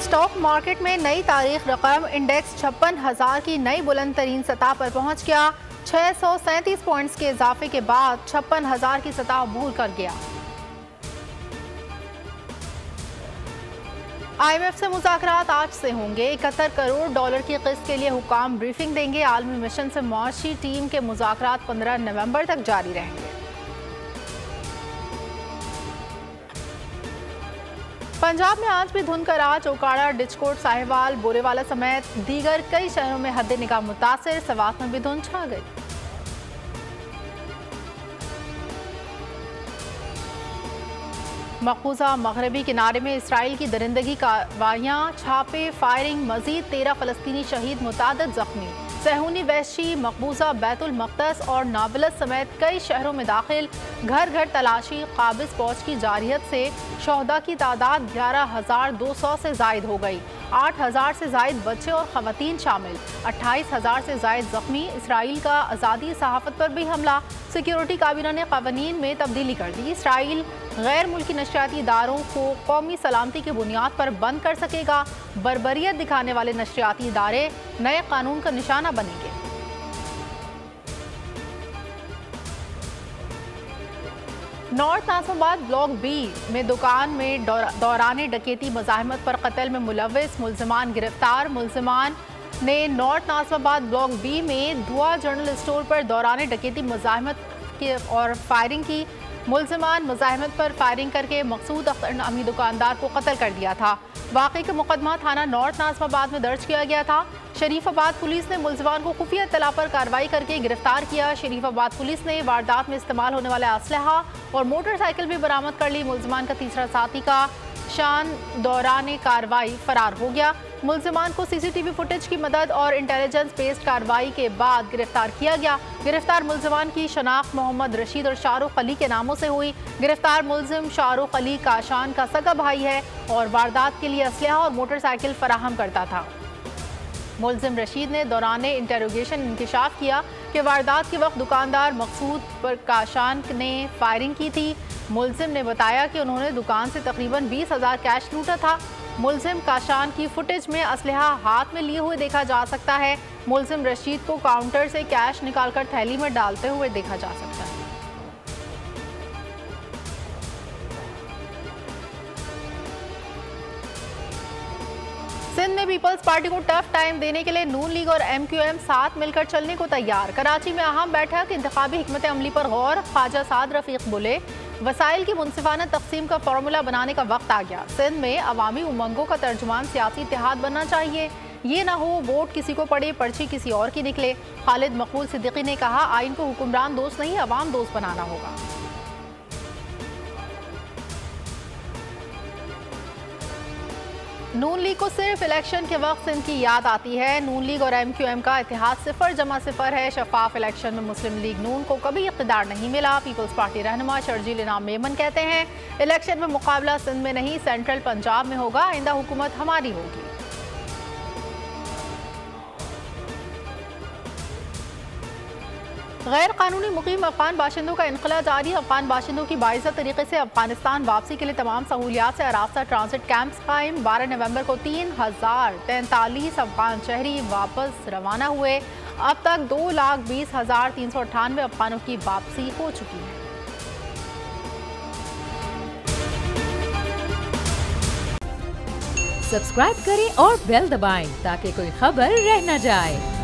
Stock market में नई तारीख रकम इंडेक्स 56,000 की नई बुलंद तरीन सतह पर पहुंच गया। 637 पॉइंट्स के इजाफे के बाद 56,000 की सतह अबूर कर गया। IMF से मुज़ाकरात आज से होंगे। 71 करोड़ डॉलर की किस्त के लिए हुकाम ब्रीफिंग देंगे। आलमी मिशन से मुआशी टीम के मुज़ाकरात 15 नवंबर तक जारी रहेंगे। पंजाब में आज भी धुंध का राज। ओकाड़ा, डिचकोट, साहिवाल, बोरेवाला समेत दीगर कई शहरों में हद निगाह मुतासिर। सवात में भी धुंध छा गई। मकबूजा मगरबी किनारे में इसराइल की दरिंदगी कार्रवाइयाँ, छापे, फायरिंग, मजीद 13 फलस्तीनी शहीद, मुतादिद जख्मी। सहूनी वहशी मकबूजा, बैतुल मक़दस और नाबलस समेत कई शहरों में दाखिल। घर घर तलाशी। काबिज फौज की जारियत से शहदा की तादाद 11,200 से जायद हो गई। 8,000 से जायद बच्चे और ख़वातीन शामिल। 28,000 से जायद जख्मी। इसराइल का आज़ादी सहाफ़त पर भी हमला। सिक्योरिटी काबीना ने क़वानीन में तब्दीली कर दी। इसराइल गैर मुल्की नशरियाती इदारों को कौमी सलामती की बुनियाद पर बंद कर सकेगा। बर्बरियत दिखाने वाले नशरियाती इदारे नए कानून का निशाना बनेंगे। नॉर्थ नाज़िमाबाद ब्लॉक बी में दुकान में दौरान डकैती मुज़ाहमत पर कत्ल में मुलव्विस, मुल्ज़िमान गिरफ्तार। मुल्ज़िमान ने नॉर्थ नाज़िमाबाद ब्लॉक बी में धुआ जनरल स्टोर पर दौरान डकैती मुज़ाहमत और फायरिंग की। मुल्ज़िमान मुज़ाहमत पर फायरिंग करके मकसूद अख्तर नामी दुकानदार को कत्ल कर दिया था। वाक़े का मुकदमा थाना नॉर्थ नाज़िमाबाद में दर्ज किया गया था। शरीफाबाद पुलिस ने मुल्ज़िमान को खुफिया इत्तला पर कार्रवाई करके गिरफ्तार किया। शरीफाबाद पुलिस ने वारदात में इस्तेमाल होने वाले असलहा और मोटरसाइकिल भी बरामद कर ली। मुल्ज़िमान का तीसरा साथी का शान दौरान कार्रवाई फरार हो गया। मुल्ज़िमान को CCTV फुटेज की मदद और इंटेलिजेंस बेस्ड कार्रवाई के बाद गिरफ्तार किया गया। गिरफ्तार मुल्ज़िमान की शनाख्त मोहम्मद रशीद और शाहरुख अली के नामों से हुई। गिरफ्तार मुल्ज़िम शाहरुख अली काशान का सगा भाई है और वारदात के लिए असलहा और मोटरसाइकिल फराहम करता था। मुल्ज़िम रशीद ने दौरान इंटेरोगेशन इंकशाफ किया कि वारदात के वक्त दुकानदार मकसूद पर काशान ने फायरिंग की थी। मुल्ज़िम ने बताया कि उन्होंने दुकान से तकरीबन 20,000 कैश लूटा था। मुल्ज़िम काशान की फुटेज में असलहा हाथ में लिए हुए देखा जा सकता है। मुल्ज़िम रशीद को काउंटर से कैश निकालकर थैली में डालते हुए देखा जा सकता है। सिंध में पीपल्स पार्टी को टफ टाइम देने के लिए नून लीग और MQM साथ मिलकर चलने को तैयार। कराची में अहम बैठक, इंतखाबी हिकमत अमली पर गौर। ख्वाजा साद रफीक बोले, वसाइल की मुनसिफाना तकसीम का फार्मूला बनाने का वक्त आ गया। सिंध में अवामी उमंगों का तर्जुमान सियासी इत्तेहाद बनना चाहिए। ये ना हो वोट किसी को पड़े, पर्ची किसी और की निकले। खालिद मकबूल सिद्दीकी ने कहा, आइन को हुक्मरान दोस्त नहीं अवाम दोस्त बनाना होगा। नून लीग को सिर्फ इलेक्शन के वक्त सिंध की याद आती है। नून लीग और MQM का इतिहाद 0-0 है। शफाफ इलेक्शन में मुस्लिम लीग नून को कभी इक़्तिदार नहीं मिला। पीपल्स पार्टी रहनुमा शर्जील इनाम मेमन कहते हैं, इलेक्शन में मुकाबला सिंध में नहीं सेंट्रल पंजाब में होगा। आइंदा हुकूमत हमारी होगी। गैर कानूनी मुकीम अफगान बाशिंदों का इनखला जारी। अफगान बाशिंदों की बाइज़्ज़त तरीके से अफगानिस्तान वापसी के लिए तमाम सहूलियात से आरास्ता ट्रांसिट कैंप्स कायम। 12 नवंबर को 3,043 अफगान शहरी वापस रवाना हुए। अब तक 2,20,398 अफगानों की वापसी हो चुकी है। सब्सक्राइब करें और बेल दबाएं ताकि कोई खबर रह न जाए।